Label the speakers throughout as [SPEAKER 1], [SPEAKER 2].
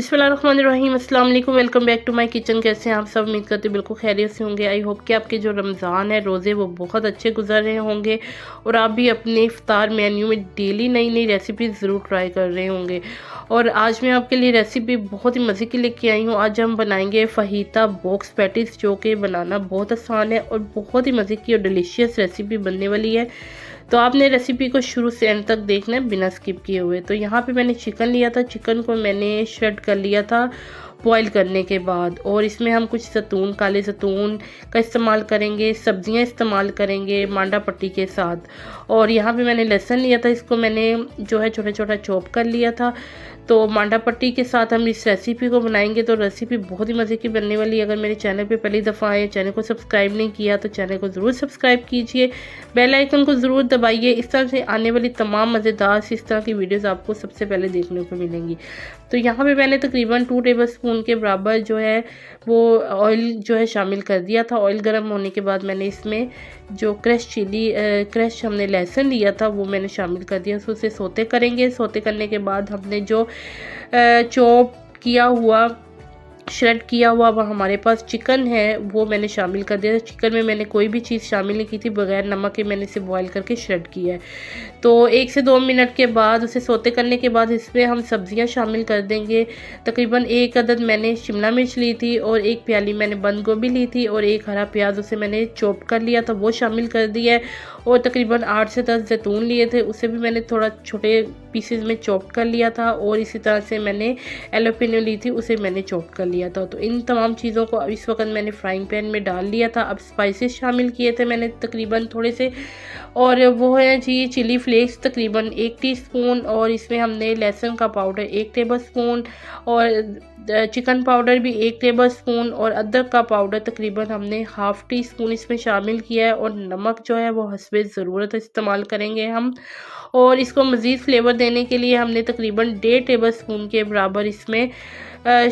[SPEAKER 1] बिस्मिल्लाहिर्रहमानिर्रहीम, अस्सलाम वालेकुम, welcome back to my kitchen. कैसे हैं आप सब? उम्मीद करते हैं बिल्कुल खैरियत से होंगे। आई होप कि आपके जो रमज़ान है रोज़े वो बहुत अच्छे गुजर रहे होंगे और आप भी अपने इफ्तार मेन्यू में डेली नई नई रेसिपी ज़रूर ट्राई कर रहे होंगे। और आज मैं आपके लिए रेसिपी बहुत ही मज़े की लेके आई हूँ। आज हम बनाएंगे फ़हीता बॉक्स पैटीज़, जो कि बनाना बहुत आसान है और बहुत ही मज़े की और डिलीशियस रेसिपी बनने वाली है। तो आपने रेसिपी को शुरू से एंड तक देखना है बिना स्किप किए हुए। तो यहाँ पे मैंने चिकन लिया था, चिकन को मैंने श्रेड कर लिया था बॉईल करने के बाद। और इसमें हम कुछ जैतून, काले जैतून का इस्तेमाल करेंगे, सब्जियां इस्तेमाल करेंगे मांडा पट्टी के साथ। और यहाँ पे मैंने लहसुन लिया था, इसको मैंने जो है छोटा छोटा चॉप कर लिया था। तो मांडा पट्टी के साथ हम इस रेसिपी को बनाएंगे। तो रेसिपी बहुत ही मज़े की बनने वाली है। अगर मेरे चैनल पे पहली दफ़ा आए, चैनल को सब्सक्राइब नहीं किया तो चैनल को ज़रूर सब्सक्राइब कीजिए, बेल आइकन को ज़रूर दबाइए। इस तरह से आने वाली तमाम मज़ेदार सी इस तरह की वीडियोज़ आपको सबसे पहले देखने को मिलेंगी। तो यहाँ पे मैंने तकरीबन 2 टेबलस्पून के बराबर जो है वो ऑयल जो है शामिल कर दिया था। ऑयल गर्म होने के बाद मैंने इसमें जो क्रश हमने लहसुन लिया था वो मैंने शामिल कर दिया। उसे सोते करेंगे। सोते करने के बाद हमने जो चॉप किया हुआ, श्रेड किया हुआ वो हमारे पास चिकन है वो मैंने शामिल कर दिया। चिकन में मैंने कोई भी चीज़ शामिल नहीं की थी, बगैर नमक के मैंने इसे बॉईल करके श्रेड किया है। तो 1 से 2 मिनट के बाद उसे सोते करने के बाद इसमें हम सब्जियां शामिल कर देंगे। तकरीबन 1 अदद मैंने शिमला मिर्च ली थी और 1 प्याली मैंने बंद गोभी ली थी और 1 हरा प्याज उसे मैंने चॉप कर लिया था, वो शामिल कर दिया है। और तकरीबन 8 से 10 जैतून लिए थे, उसे भी मैंने थोड़ा छोटे पीसेज में चॉप कर लिया था। और इसी तरह से मैंने एलोपिनो ली थी, उसे मैंने चॉप कर लिया था। तो इन तमाम चीज़ों को इस वक्त मैंने फ्राइंग पैन में डाल लिया था। अब स्पाइसेस शामिल किए थे मैंने तकरीबन थोड़े से, और वो है जी चिली फ्लेक्स तकरीबन 1 टीस्पून। और इसमें हमने लहसुन का पाउडर 1 टेबलस्पून और चिकन पाउडर भी 1 टेबलस्पून और अदरक का पाउडर तकरीबन हमने ½ टीस्पून इसमें शामिल किया है। और नमक जो है वो हस्बे ज़रूरत इस्तेमाल करेंगे हम। और इसको मज़ीद फ्लेवर देने के लिए हमने तकरीबन 1.5 टेबलस्पून के बराबर इसमें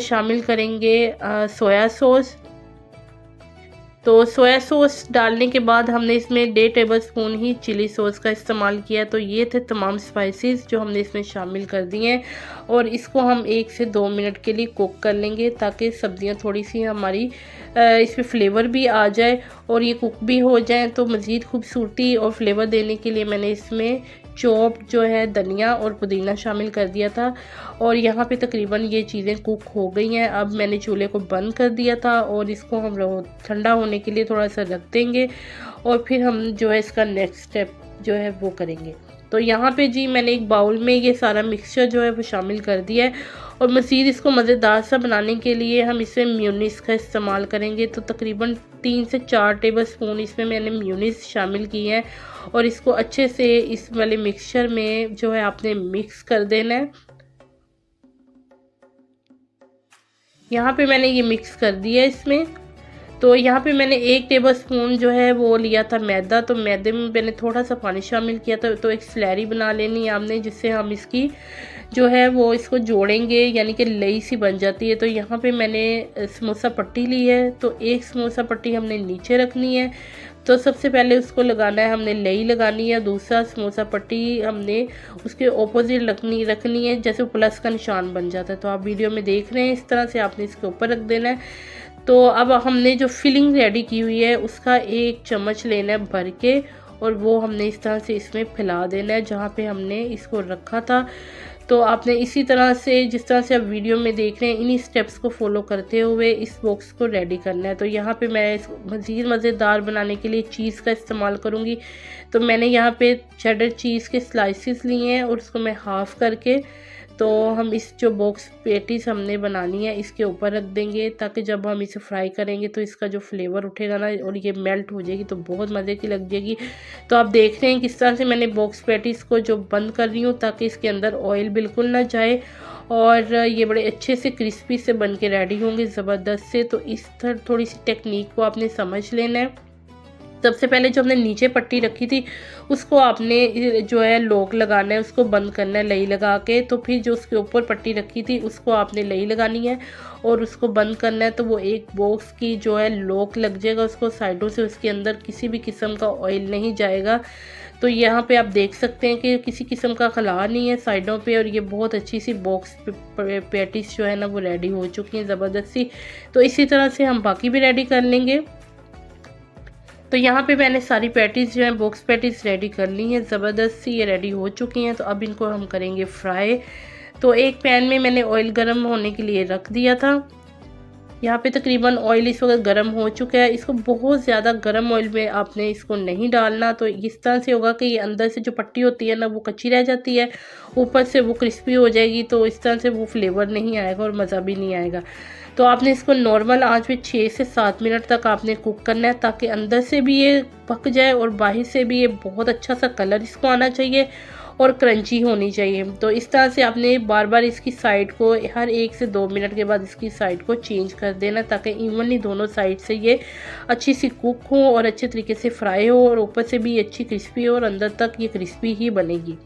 [SPEAKER 1] शामिल करेंगे सोया सॉस। तो सोया सॉस डालने के बाद हमने इसमें 1.5 टेबलस्पून ही चिली सॉस का इस्तेमाल किया। तो ये थे तमाम स्पाइसेस जो हमने इसमें शामिल कर दिए हैं। और इसको हम 1 से 2 मिनट के लिए कुक कर लेंगे ताकि सब्जियां थोड़ी सी हमारी इसमें फ्लेवर भी आ जाए और ये कुक भी हो जाए। तो मज़ीद खूबसूरती और फ्लेवर देने के लिए मैंने इसमें चॉप जो है धनिया और पुदीना शामिल कर दिया था। और यहाँ पे तकरीबन ये चीज़ें कुक हो गई हैं। अब मैंने चूल्हे को बंद कर दिया था और इसको हम ठंडा होने के लिए थोड़ा सा रख देंगे और फिर हम जो है इसका नेक्स्ट स्टेप जो है वो करेंगे। तो यहाँ पे जी मैंने एक बाउल में ये सारा मिक्सचर जो है वो शामिल कर दिया है। और मज़ीद इसको मज़ेदार सा बनाने के लिए हम इसमें मेयोनीज़ का इस्तेमाल करेंगे। तो तकरीबन 3 से 4 टेबलस्पून इसमें मैंने मेयोनीज़ शामिल की है। और इसको अच्छे से इस वाले मिक्सचर में जो है आपने मिक्स कर देना है। यहाँ पे मैंने ये मिक्स कर दिया है इसमें। तो यहाँ पे मैंने 1 टेबलस्पून जो है वो लिया था मैदा। तो मैदे में मैंने थोड़ा सा पानी शामिल किया था। तो एक स्लैरी बना लेनी है आपने, जिससे हम इसकी जो है वो इसको जोड़ेंगे, यानी कि लई सी बन जाती है। तो यहाँ पे मैंने समोसा पट्टी ली है। तो एक समोसा पट्टी हमने नीचे रखनी है। तो सबसे पहले उसको लगाना है, हमने लई लगानी है। दूसरा समोसा पट्टी हमने उसके ऑपोजिट रखनी है, जैसे प्लस का निशान बन जाता है। तो आप वीडियो में देख रहे हैं, इस तरह से आपने इसके ऊपर रख देना है। तो अब हमने जो फिलिंग रेडी की हुई है उसका 1 चम्मच लेना है भर के, और वो हमने इस तरह से इसमें फैला देना है जहाँ पे हमने इसको रखा था। तो आपने इसी तरह से, जिस तरह से आप वीडियो में देख रहे हैं, इन्हीं स्टेप्स को फॉलो करते हुए इस बॉक्स को रेडी करना है। तो यहाँ पे मैं इसको मज़ीद मज़ेदार बनाने के लिए चीज़ का इस्तेमाल करूँगी। तो मैंने यहाँ पे चेडर चीज़ के स्लाइसिस लिए हैं और उसको मैं हाफ़ करके, तो हम इस जो बॉक्स पैटीज हमने बनानी है इसके ऊपर रख देंगे, ताकि जब हम इसे फ्राई करेंगे तो इसका जो फ्लेवर उठेगा ना और ये मेल्ट हो जाएगी तो बहुत मज़े की लग जाएगी। तो आप देख रहे हैं किस तरह से मैंने बॉक्स पैटीज को जो बंद कर रही हूँ ताकि इसके अंदर ऑयल बिल्कुल ना जाए और ये बड़े अच्छे से क्रिस्पी से बन के रेडी होंगे ज़बरदस्त से। तो इस तरह थोड़ी सी टेक्निक को आपने समझ लेना है। सबसे पहले जो हमने नीचे पट्टी रखी थी उसको आपने जो है लॉक लगाना है, उसको बंद करना है लई लगा के। तो फिर जो उसके ऊपर पट्टी रखी थी उसको आपने लई लगानी है और उसको बंद करना है। तो वो एक बॉक्स की जो है लॉक लग जाएगा उसको साइडों से, उसके अंदर किसी भी किस्म का ऑयल नहीं जाएगा। तो यहाँ पे आप देख सकते हैं कि किसी किस्म का खला नहीं है साइडों पे, और ये बहुत अच्छी सी बॉक्स पैटीज जो है ना वो रेडी हो चुकी हैं ज़बरदस्त सी। तो इसी तरह से हम बाकी भी रेडी कर लेंगे। तो यहाँ पे मैंने सारी पैटीज़ जो हैं बॉक्स पैटीज़ रेडी कर ली हैं, ज़बरदस्त सी ये रेडी हो चुकी हैं। तो अब इनको हम करेंगे फ्राई। तो एक पैन में मैंने ऑयल गर्म होने के लिए रख दिया था। यहाँ पे तकरीबन ऑयल इस वक्त गर्म हो चुका है। इसको बहुत ज़्यादा गर्म ऑयल में आपने इसको नहीं डालना, तो इस तरह से होगा कि ये अंदर से जो पट्टी होती है ना वो कच्ची रह जाती है, ऊपर से वो क्रिस्पी हो जाएगी, तो इस तरह से वो फ्लेवर नहीं आएगा और मज़ा भी नहीं आएगा। तो आपने इसको नॉर्मल आंच पे 6 से 7 मिनट तक आपने कुक करना है, ताकि अंदर से भी ये पक जाए और बाहर से भी ये बहुत अच्छा सा कलर इसको आना चाहिए और क्रंची होनी चाहिए। तो इस तरह से आपने बार बार इसकी साइड को हर 1 से 2 मिनट के बाद इसकी साइड को चेंज कर देना, ताकि इवनली दोनों साइड से ये अच्छी सी कुक हो और अच्छे तरीके से फ्राई हो, और ऊपर से भी अच्छी क्रिस्पी हो और अंदर तक ये क्रिस्पी ही बनेगी।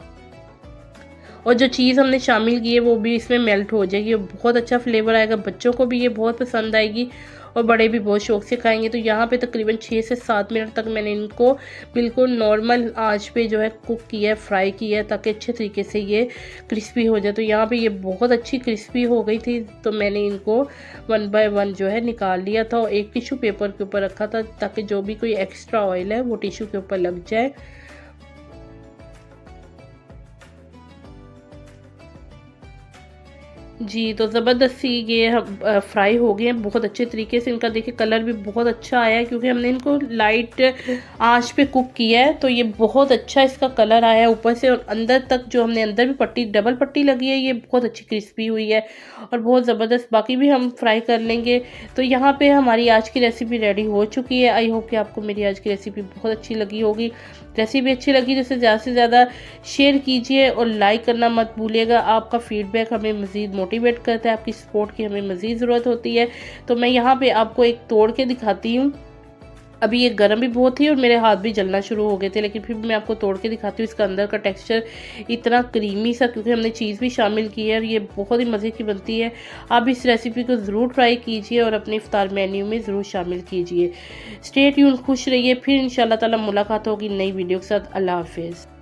[SPEAKER 1] और जो चीज़ हमने शामिल की है वो भी इसमें मेल्ट हो जाएगी और बहुत अच्छा फ्लेवर आएगा। बच्चों को भी ये बहुत पसंद आएगी और बड़े भी बहुत शौक से खाएंगे। तो यहाँ पे तकरीबन 6 से 7 मिनट तक मैंने इनको बिल्कुल नॉर्मल आंच पे जो है कुक किया है, फ्राई किया है, ताकि अच्छे तरीके से ये क्रिस्पी हो जाए। तो यहाँ पे ये बहुत अच्छी क्रिस्पी हो गई थी, तो मैंने इनको 1 बाय 1 जो है निकाल लिया था और एक टिशू पेपर के ऊपर रखा था, ताकि जो भी कोई एक्स्ट्रा ऑयल है वो टिशू के ऊपर लग जाए। जी, तो ज़बरदस्ती ये फ्राई हो गए हैं बहुत अच्छे तरीके से। इनका देखिए कलर भी बहुत अच्छा आया है, क्योंकि हमने इनको लाइट आंच पे कुक किया है, तो ये बहुत अच्छा इसका कलर आया है ऊपर से, और अंदर तक जो हमने अंदर भी पट्टी डबल पट्टी लगी है, ये बहुत अच्छी क्रिस्पी हुई है और बहुत ज़बरदस्त। बाकी भी हम फ्राई कर लेंगे। तो यहाँ पे हमारी आज की रेसिपी रेडी हो चुकी है। आई होप कि आपको मेरी आज की रेसिपी बहुत अच्छी लगी होगी। रेसिपी अच्छी लगी तो इसे ज़्यादा से ज़्यादा शेयर कीजिए और लाइक करना मत भूलिएगा। आपका फीडबैक हमें मज़ीद मोटिवेट करता है, आपकी सपोर्ट की हमें मज़ीद ज़रूरत होती है। तो मैं यहाँ पे आपको एक तोड़ के दिखाती हूँ। अभी ये गर्म भी बहुत थी और मेरे हाथ भी जलना शुरू हो गए थे, लेकिन फिर भी मैं आपको तोड़ के दिखाती हूँ। इसका अंदर का टेक्सचर इतना क्रीमी सा, क्योंकि हमने चीज़ भी शामिल की है और ये बहुत ही मज़े की बनती है। आप इस रेसिपी को ज़रूर ट्राई कीजिए और अपने इफ्तार मेन्यू में ज़रूर शामिल कीजिए। स्टे ट्यून्ड, खुश रहिए। फिर इंशाल्लाह ताला मुलाकात होगी नई वीडियो के साथ। अल्लाह हाफिज़।